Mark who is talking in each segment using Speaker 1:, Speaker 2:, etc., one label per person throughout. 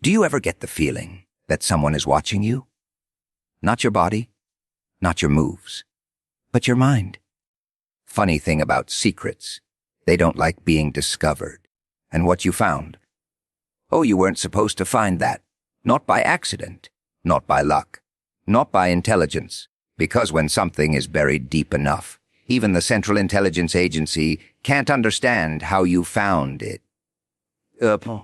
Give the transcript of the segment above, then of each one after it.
Speaker 1: Do you ever get the feeling that someone is watching you? Not your body, not your moves, but your mind. Funny thing about secrets, they don't like being discovered. And what you found? Oh, you weren't supposed to find that. Not by accident, not by luck, not by intelligence. Because when something is buried deep enough, even the Central Intelligence Agency can't understand how you found it.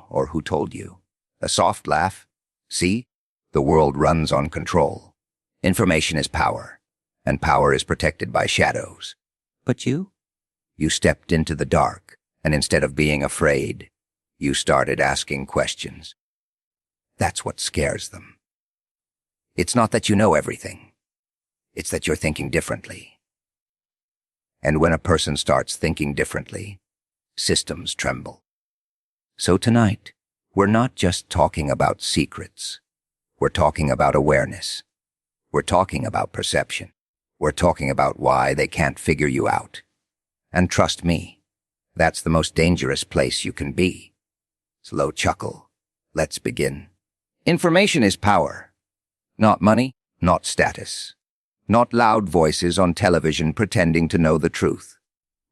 Speaker 1: Or who told you. A soft laugh. See? The world runs on control. Information is power, and power is protected by shadows. But you? You stepped into the dark, and instead of being afraid, you started asking questions. That's what scares them. It's not that you know everything. It's that you're thinking differently. And when a person starts thinking differently, systems tremble. So tonight, we're not just talking about secrets. We're talking about awareness. We're talking about perception. We're talking about why they can't figure you out. And trust me, that's the most dangerous place you can be. Slow chuckle. Let's begin. Information is power. Not money, not status. Not loud voices on television pretending to know the truth.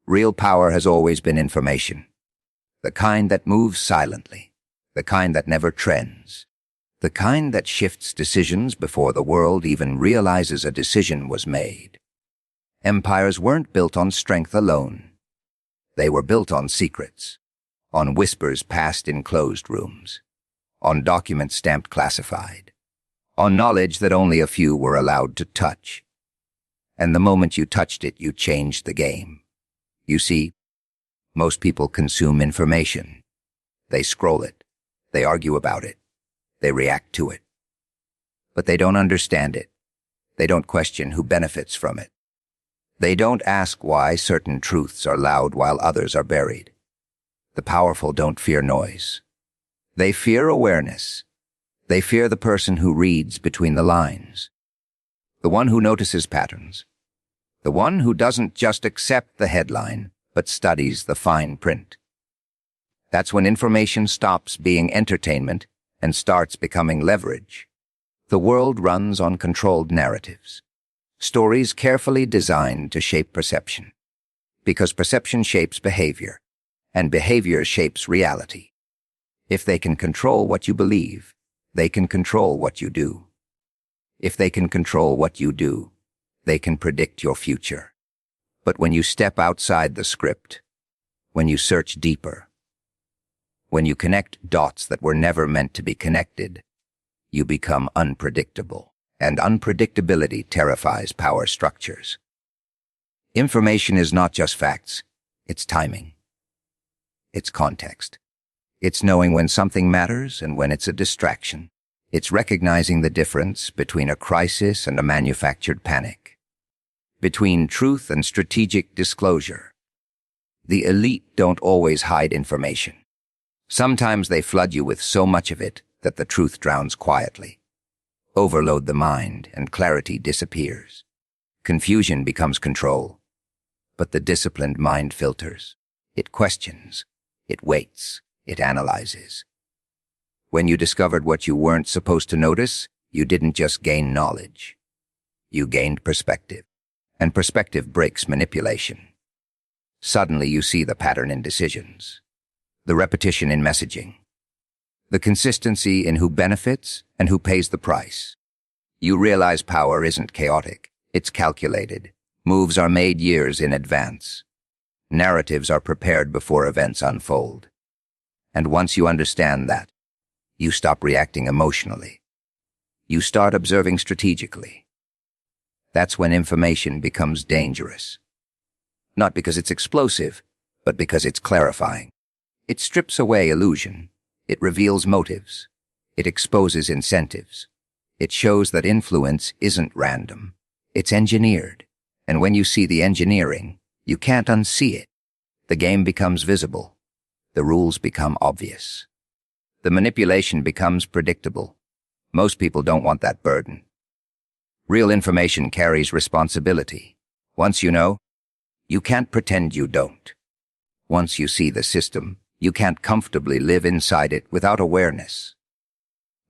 Speaker 1: Real power has always been information. The kind that moves silently. The kind that never trends. The kind that shifts decisions before the world even realizes a decision was made. Empires weren't built on strength alone. They were built on secrets, on whispers passed in closed rooms, on documents stamped classified, on knowledge that only a few were allowed to touch. And the moment you touched it, you changed the game. You see, most people consume information. They scroll it. They argue about it. They react to it. But they don't understand it. They don't question who benefits from it. They don't ask why certain truths are loud while others are buried. The powerful don't fear noise. They fear awareness. They fear the person who reads between the lines. The one who notices patterns. The one who doesn't just accept the headline, but studies the fine print. That's when information stops being entertainment and starts becoming leverage. The world runs on controlled narratives. Stories carefully designed to shape perception. Because perception shapes behavior, and behavior shapes reality. If they can control what you believe, they can control what you do. If they can control what you do, they can predict your future. But when you step outside the script, when you search deeper, when you connect dots that were never meant to be connected, you become unpredictable, and unpredictability terrifies power structures. Information is not just facts, it's timing. It's context. It's knowing when something matters and when it's a distraction. It's recognizing the difference between a crisis and a manufactured panic. Between truth and strategic disclosure. The elite don't always hide information. Sometimes they flood you with so much of it that the truth drowns quietly. Overload the mind and clarity disappears. Confusion becomes control. But the disciplined mind filters. It questions. It waits. It analyzes. When you discovered what you weren't supposed to notice, you didn't just gain knowledge. You gained perspective. And perspective breaks manipulation. Suddenly you see the pattern in decisions. The repetition in messaging. The consistency in who benefits and who pays the price. You realize power isn't chaotic. It's calculated. Moves are made years in advance. Narratives are prepared before events unfold. And once you understand that, you stop reacting emotionally. You start observing strategically. That's when information becomes dangerous. Not because it's explosive, but because it's clarifying. It strips away illusion. It reveals motives. It exposes incentives. It shows that influence isn't random. It's engineered. And when you see the engineering, you can't unsee it. The game becomes visible. The rules become obvious. The manipulation becomes predictable. Most people don't want that burden. Real information carries responsibility. Once you know, you can't pretend you don't. Once you see the system, you can't comfortably live inside it without awareness.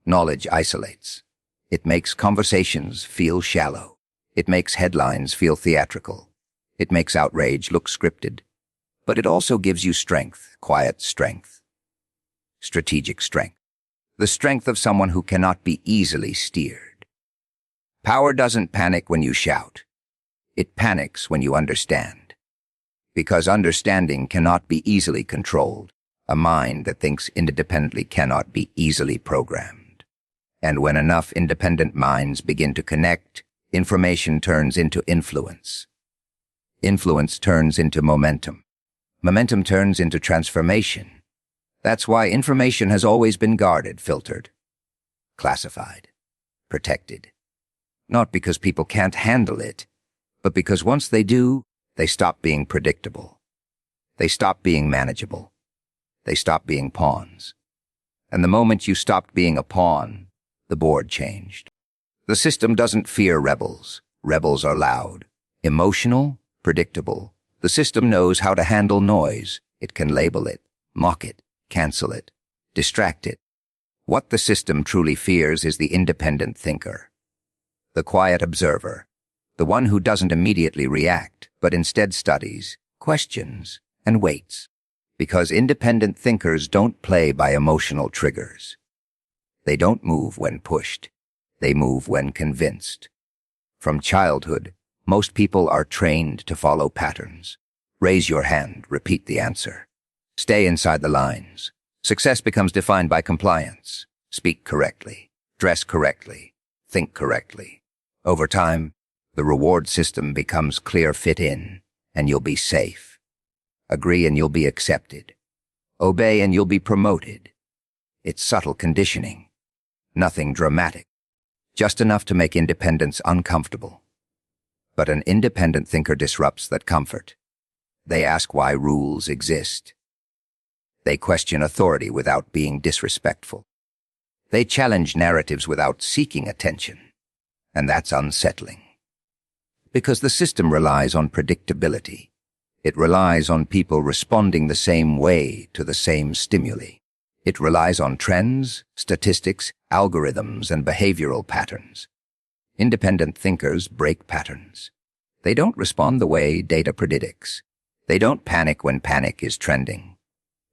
Speaker 1: Knowledge isolates. It makes conversations feel shallow. It makes headlines feel theatrical. It makes outrage look scripted. But it also gives you strength, quiet strength. Strategic strength. The strength of someone who cannot be easily steered. Power doesn't panic when you shout. It panics when you understand. Because understanding cannot be easily controlled. A mind that thinks independently cannot be easily programmed. And when enough independent minds begin to connect, information turns into influence. Influence turns into momentum. Momentum turns into transformation. That's why information has always been guarded, filtered, classified, protected. Not because people can't handle it, but because once they do, they stop being predictable. They stop being manageable. They stop being pawns. And the moment you stopped being a pawn, the board changed. The system doesn't fear rebels. Rebels are loud, emotional, predictable. The system knows how to handle noise. It can label it, mock it, cancel it, distract it. What the system truly fears is the independent thinker, the quiet observer, the one who doesn't immediately react, but instead studies, questions, and waits. Because independent thinkers don't play by emotional triggers. They don't move when pushed. They move when convinced. From childhood, most people are trained to follow patterns. Raise your hand, repeat the answer. Stay inside the lines. Success becomes defined by compliance. Speak correctly. Dress correctly. Think correctly. Over time, the reward system becomes clear, fit in, and you'll be safe. Agree and you'll be accepted. Obey and you'll be promoted. It's subtle conditioning. Nothing dramatic. Just enough to make independence uncomfortable. But an independent thinker disrupts that comfort. They ask why rules exist. They question authority without being disrespectful. They challenge narratives without seeking attention. And that's unsettling. Because the system relies on predictability. It relies on people responding the same way to the same stimuli. It relies on trends, statistics, algorithms, and behavioral patterns. Independent thinkers break patterns. They don't respond the way data predicts. They don't panic when panic is trending.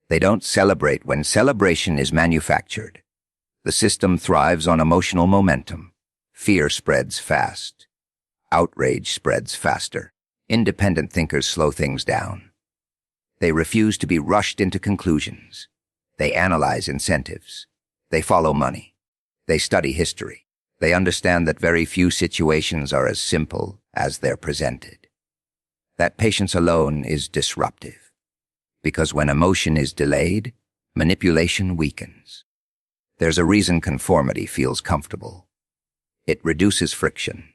Speaker 1: They don't celebrate when celebration is manufactured. The system thrives on emotional momentum. Fear spreads fast. Outrage spreads faster. Independent thinkers slow things down. They refuse to be rushed into conclusions. They analyze incentives. They follow money. They study history. They understand that very few situations are as simple as they're presented. That patience alone is disruptive. Because when emotion is delayed, manipulation weakens. There's a reason conformity feels comfortable. It reduces friction.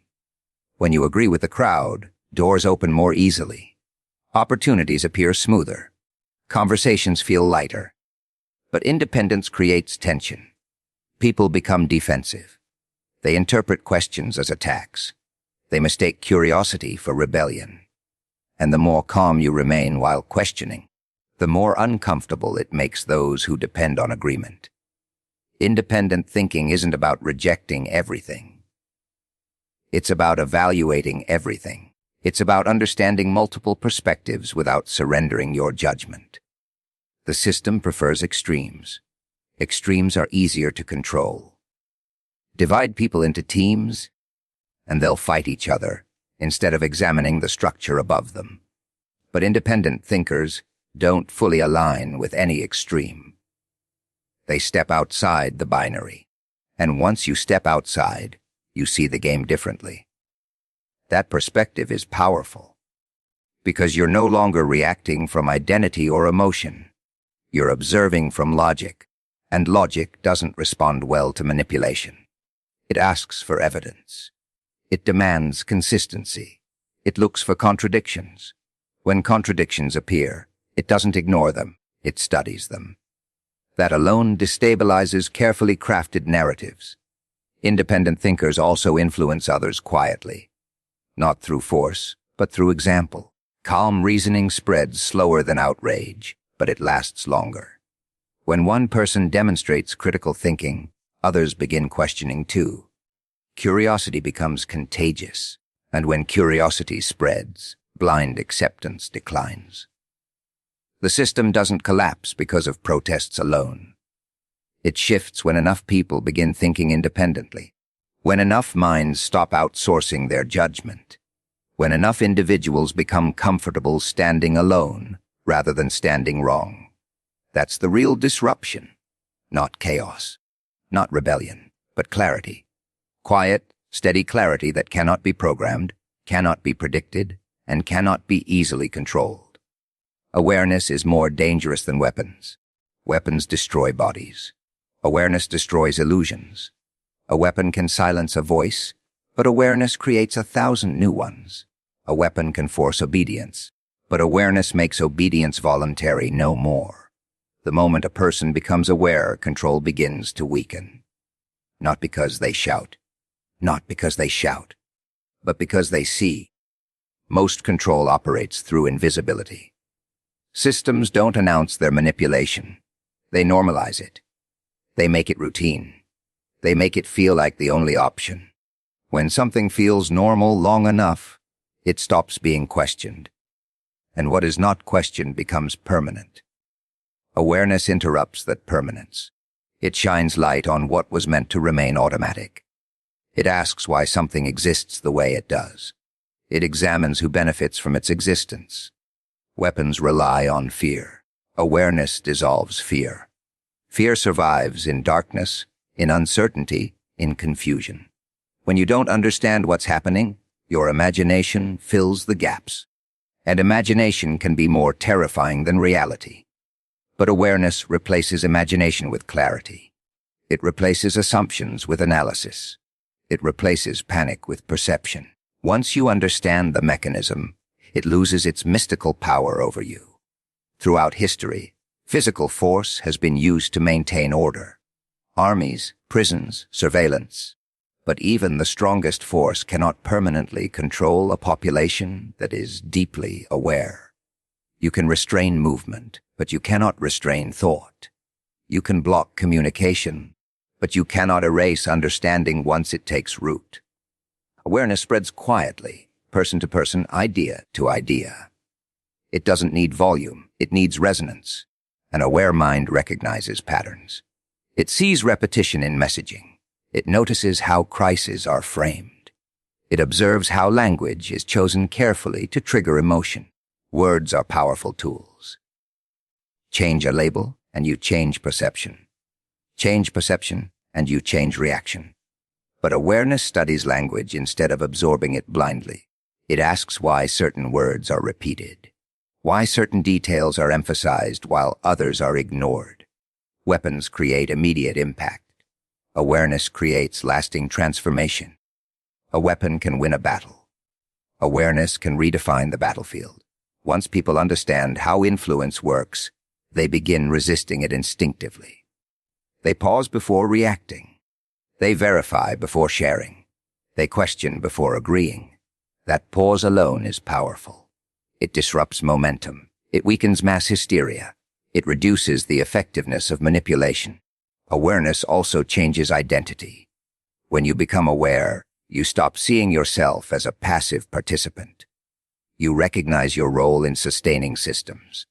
Speaker 1: When you agree with the crowd, doors open more easily. Opportunities appear smoother. Conversations feel lighter. But independence creates tension. People become defensive. They interpret questions as attacks. They mistake curiosity for rebellion. And the more calm you remain while questioning, the more uncomfortable it makes those who depend on agreement. Independent thinking isn't about rejecting everything. It's about evaluating everything. It's about understanding multiple perspectives without surrendering your judgment. The system prefers extremes. Extremes are easier to control. Divide people into teams, and they'll fight each other instead of examining the structure above them. But independent thinkers don't fully align with any extreme. They step outside the binary. And once you step outside, you see the game differently. That perspective is powerful. Because you're no longer reacting from identity or emotion. You're observing from logic. And logic doesn't respond well to manipulation. It asks for evidence. It demands consistency. It looks for contradictions. When contradictions appear, it doesn't ignore them. It studies them. That alone destabilizes carefully crafted narratives. Independent thinkers also influence others quietly. Not through force, but through example. Calm reasoning spreads slower than outrage, but it lasts longer. When one person demonstrates critical thinking, Others begin questioning too. Curiosity becomes contagious, and when curiosity spreads, blind acceptance declines. The system doesn't collapse because of protests alone. It shifts when enough people begin thinking independently, when enough minds stop outsourcing their judgment, when enough individuals become comfortable standing alone rather than standing wrong. That's the real disruption, not chaos, not rebellion, but clarity. Quiet, steady clarity that cannot be programmed, cannot be predicted, and cannot be easily controlled. Awareness is more dangerous than weapons. Weapons destroy bodies. Awareness destroys illusions. A weapon can silence a voice, but awareness creates 1,000 new ones. A weapon can force obedience, but awareness makes obedience voluntary no more. The moment a person becomes aware, control begins to weaken. Not because they shout, but because they see. Most control operates through invisibility. Systems don't announce their manipulation. They normalize it. They make it routine. They make it feel like the only option. When something feels normal long enough, it stops being questioned. And what is not questioned becomes permanent. Awareness interrupts that permanence. It shines light on what was meant to remain automatic. It asks why something exists the way it does. It examines who benefits from its existence. Weapons rely on fear. Awareness dissolves fear. Fear survives in darkness, in uncertainty, in confusion. When you don't understand what's happening, your imagination fills the gaps. And imagination can be more terrifying than reality. But awareness replaces imagination with clarity. It replaces assumptions with analysis. It replaces panic with perception. Once you understand the mechanism, it loses its mystical power over you. Throughout history, physical force has been used to maintain order. Armies, prisons, surveillance. But even the strongest force cannot permanently control a population that is deeply aware. You can restrain movement, but you cannot restrain thought. You can block communication, but you cannot erase understanding once it takes root. Awareness spreads quietly, person to person, idea to idea. It doesn't need volume, it needs resonance. An aware mind recognizes patterns. It sees repetition in messaging. It notices how crises are framed. It observes how language is chosen carefully to trigger emotion. Words are powerful tools. Change a label, and you change perception. Change perception, and you change reaction. But awareness studies language instead of absorbing it blindly. It asks why certain words are repeated, why certain details are emphasized while others are ignored. Weapons create immediate impact. Awareness creates lasting transformation. A weapon can win a battle. Awareness can redefine the battlefield. Once people understand how influence works, they begin resisting it instinctively. They pause before reacting. They verify before sharing. They question before agreeing. That pause alone is powerful. It disrupts momentum. It weakens mass hysteria. It reduces the effectiveness of manipulation. Awareness also changes identity. When you become aware, you stop seeing yourself as a passive participant. You recognize your role in sustaining systems.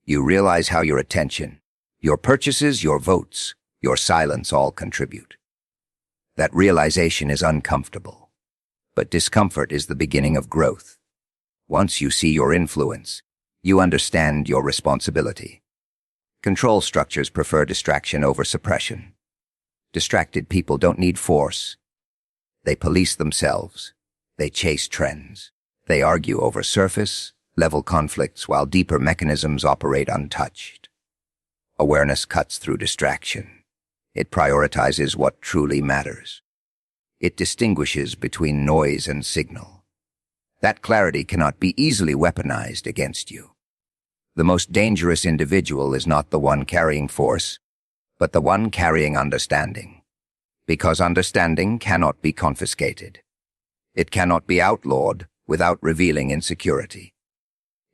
Speaker 1: You realize how your attention, your purchases, your votes, your silence all contribute. That realization is uncomfortable, but discomfort is the beginning of growth. Once you see your influence, you understand your responsibility. Control structures prefer distraction over suppression. Distracted people don't need force. They police themselves. They chase trends. They argue over surface, level conflicts while deeper mechanisms operate untouched. Awareness cuts through distraction. It prioritizes what truly matters. It distinguishes between noise and signal. That clarity cannot be easily weaponized against you. The most dangerous individual is not the one carrying force, but the one carrying understanding. Because understanding cannot be confiscated. It cannot be outlawed without revealing insecurity.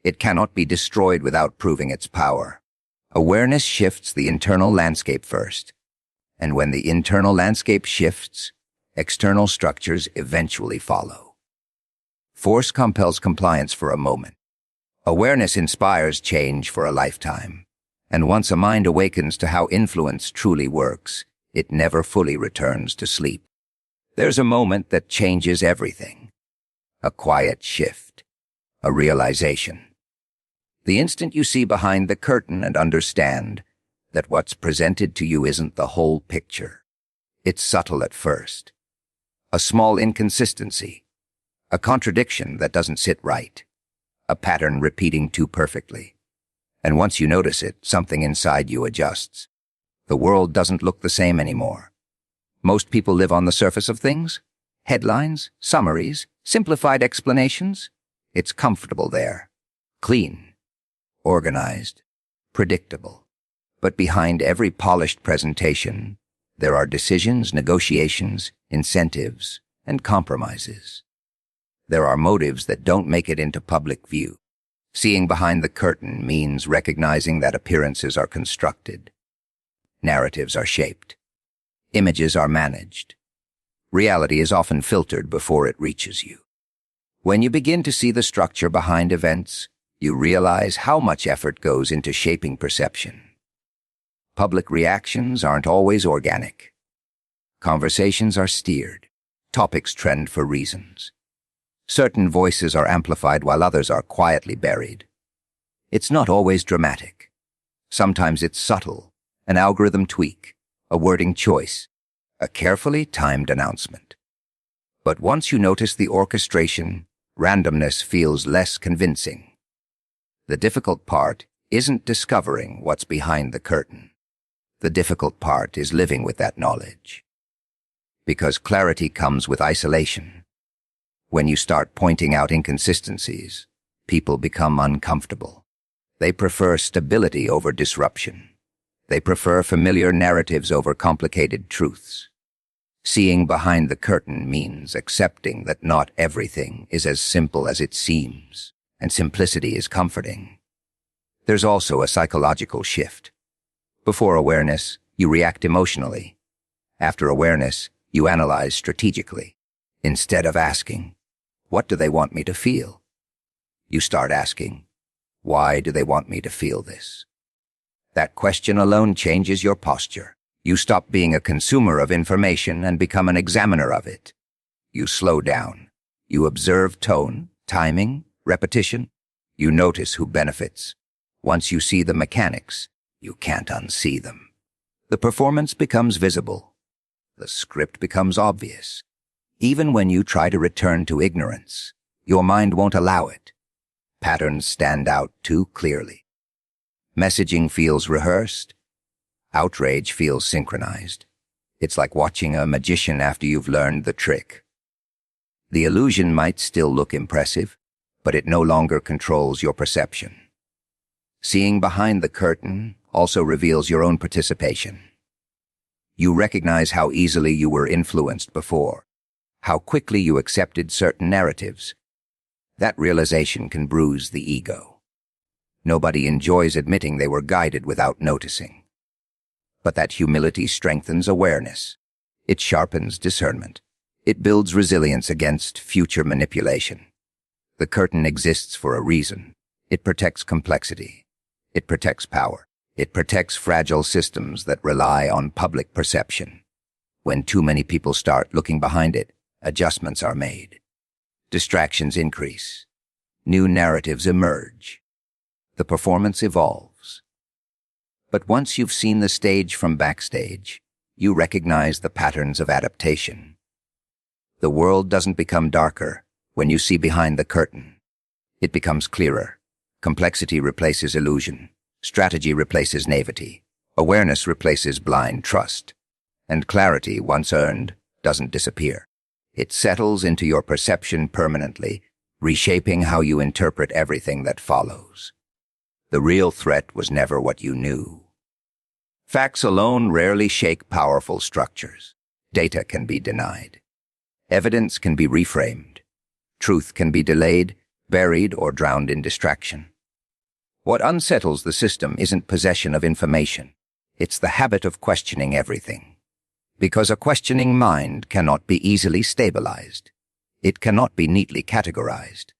Speaker 1: It cannot be destroyed without proving its power. Awareness shifts the internal landscape first. And when the internal landscape shifts, external structures eventually follow. Force compels compliance for a moment. Awareness inspires change for a lifetime. And once a mind awakens to how influence truly works, it never fully returns to sleep. There's a moment that changes everything. A quiet shift. A realization. The instant you see behind the curtain and understand that what's presented to you isn't the whole picture. It's subtle at first. A small inconsistency. A contradiction that doesn't sit right. A pattern repeating too perfectly. And once you notice it, something inside you adjusts. The world doesn't look the same anymore. Most people live on the surface of things. Headlines, summaries, simplified explanations. It's comfortable there. Clean. Organized. Predictable. But behind every polished presentation, there are decisions, negotiations, incentives, and compromises. There are motives that don't make it into public view. Seeing behind the curtain means recognizing that appearances are constructed. Narratives are shaped. Images are managed. Reality is often filtered before it reaches you. When you begin to see the structure behind events, you realize how much effort goes into shaping perception. Public reactions aren't always organic. Conversations are steered. Topics trend for reasons. Certain voices are amplified while others are quietly buried. It's not always dramatic. Sometimes it's subtle, an algorithm tweak, a wording choice, a carefully timed announcement. But once you notice the orchestration, randomness feels less convincing. The difficult part isn't discovering what's behind the curtain. The difficult part is living with that knowledge. Because clarity comes with isolation. When you start pointing out inconsistencies, people become uncomfortable. They prefer stability over disruption. They prefer familiar narratives over complicated truths. Seeing behind the curtain means accepting that not everything is as simple as it seems, and simplicity is comforting. There's also a psychological shift. Before awareness, you react emotionally. After awareness, you analyze strategically. Instead of asking, "What do they want me to feel?" you start asking, "Why do they want me to feel this?" That question alone changes your posture. You stop being a consumer of information and become an examiner of it. You slow down. You observe tone, timing, repetition. You notice who benefits. Once you see the mechanics, you can't unsee them. The performance becomes visible. The script becomes obvious. Even when you try to return to ignorance, your mind won't allow it. Patterns stand out too clearly. Messaging feels rehearsed. Outrage feels synchronized. It's like watching a magician after you've learned the trick. The illusion might still look impressive, but it no longer controls your perception. Seeing behind the curtain also reveals your own participation. You recognize how easily you were influenced before, how quickly you accepted certain narratives. That realization can bruise the ego. Nobody enjoys admitting they were guided without noticing. But that humility strengthens awareness. It sharpens discernment. It builds resilience against future manipulation. The curtain exists for a reason. It protects complexity. It protects power. It protects fragile systems that rely on public perception. When too many people start looking behind it, adjustments are made. Distractions increase. New narratives emerge. The performance evolves. But once you've seen the stage from backstage, you recognize the patterns of adaptation. The world doesn't become darker when you see behind the curtain. It becomes clearer. Complexity replaces illusion. Strategy replaces naivety. Awareness replaces blind trust. And clarity, once earned, doesn't disappear. It settles into your perception permanently, reshaping how you interpret everything that follows. The real threat was never what you knew. Facts alone rarely shake powerful structures. Data can be denied. Evidence can be reframed. Truth can be delayed, buried, or drowned in distraction. What unsettles the system isn't possession of information. It's the habit of questioning everything. Because a questioning mind cannot be easily stabilized. It cannot be neatly categorized.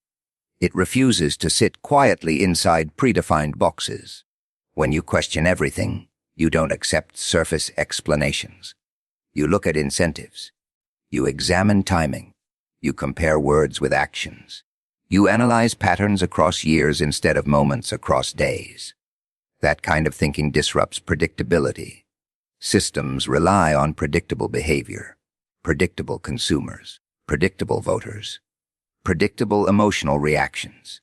Speaker 1: It refuses to sit quietly inside predefined boxes. When you question everything, you don't accept surface explanations. You look at incentives. You examine timing. You compare words with actions. You analyze patterns across years instead of moments across days. That kind of thinking disrupts predictability. Systems rely on predictable behavior, predictable consumers, predictable voters, predictable emotional reactions.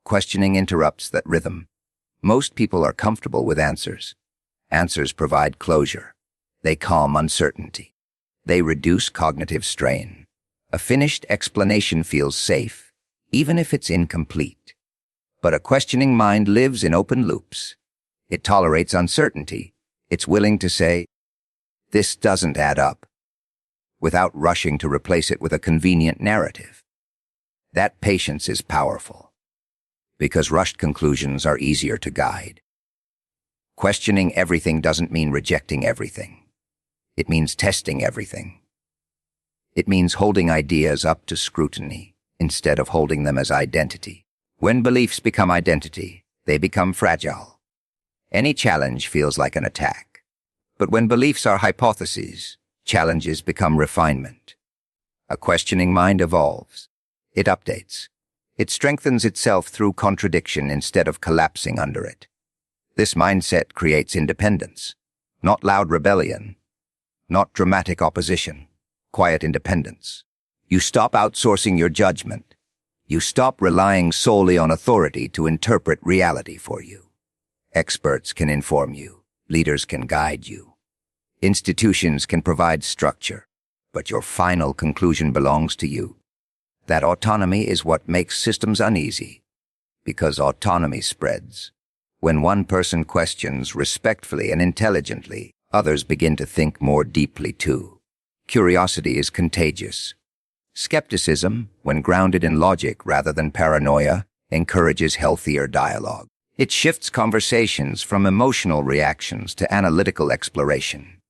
Speaker 1: Questioning interrupts that rhythm. Most people are comfortable with answers. Answers provide closure. They calm uncertainty. They reduce cognitive strain. A finished explanation feels safe, even if it's incomplete. But a questioning mind lives in open loops. It tolerates uncertainty. It's willing to say, "This doesn't add up," without rushing to replace it with a convenient narrative. That patience is powerful, because rushed conclusions are easier to guide. Questioning everything doesn't mean rejecting everything. It means testing everything. It means holding ideas up to scrutiny instead of holding them as identity. When beliefs become identity, they become fragile. Any challenge feels like an attack. But when beliefs are hypotheses, challenges become refinement. A questioning mind evolves. It updates. It strengthens itself through contradiction instead of collapsing under it. This mindset creates independence, not loud rebellion, not dramatic opposition, quiet independence. You stop outsourcing your judgment. You stop relying solely on authority to interpret reality for you. Experts can inform you. Leaders can guide you. Institutions can provide structure, but your final conclusion belongs to you. That autonomy is what makes systems uneasy, because autonomy spreads. When one person questions respectfully and intelligently, others begin to think more deeply too. Curiosity is contagious. Skepticism, when grounded in logic rather than paranoia, encourages healthier dialogue. It shifts conversations from emotional reactions to analytical exploration.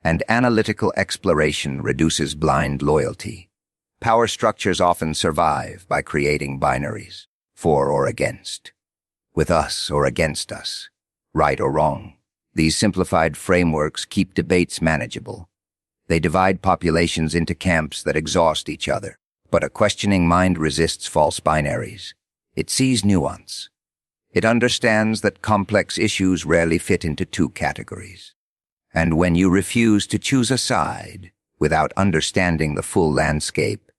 Speaker 1: And analytical exploration reduces blind loyalty. Power structures often survive by creating binaries, for or against, with us or against us, right or wrong. These simplified frameworks keep debates manageable. They divide populations into camps that exhaust each other. But a questioning mind resists false binaries. It sees nuance. It understands that complex issues rarely fit into two categories. And when you refuse to choose a side without understanding the full landscape,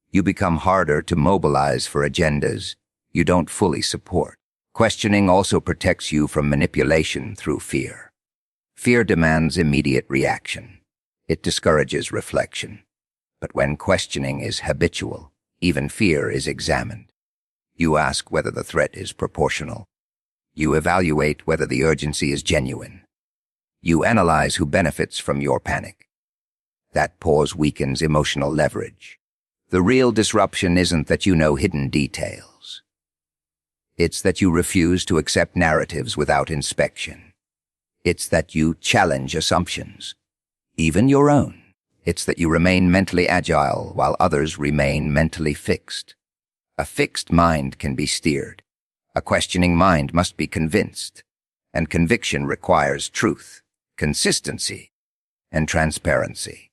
Speaker 1: you become harder to mobilize for agendas you don't fully support. Questioning also protects you from manipulation through fear. Fear demands immediate reaction. It discourages reflection. But when questioning is habitual, even fear is examined. You ask whether the threat is proportional. You evaluate whether the urgency is genuine. You analyze who benefits from your panic. That pause weakens emotional leverage. The real disruption isn't that you know hidden details. It's that you refuse to accept narratives without inspection. It's that you challenge assumptions, even your own. It's that you remain mentally agile while others remain mentally fixed. A fixed mind can be steered. A questioning mind must be convinced. And conviction requires truth, consistency, and transparency.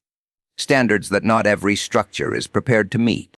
Speaker 1: Standards that not every structure is prepared to meet.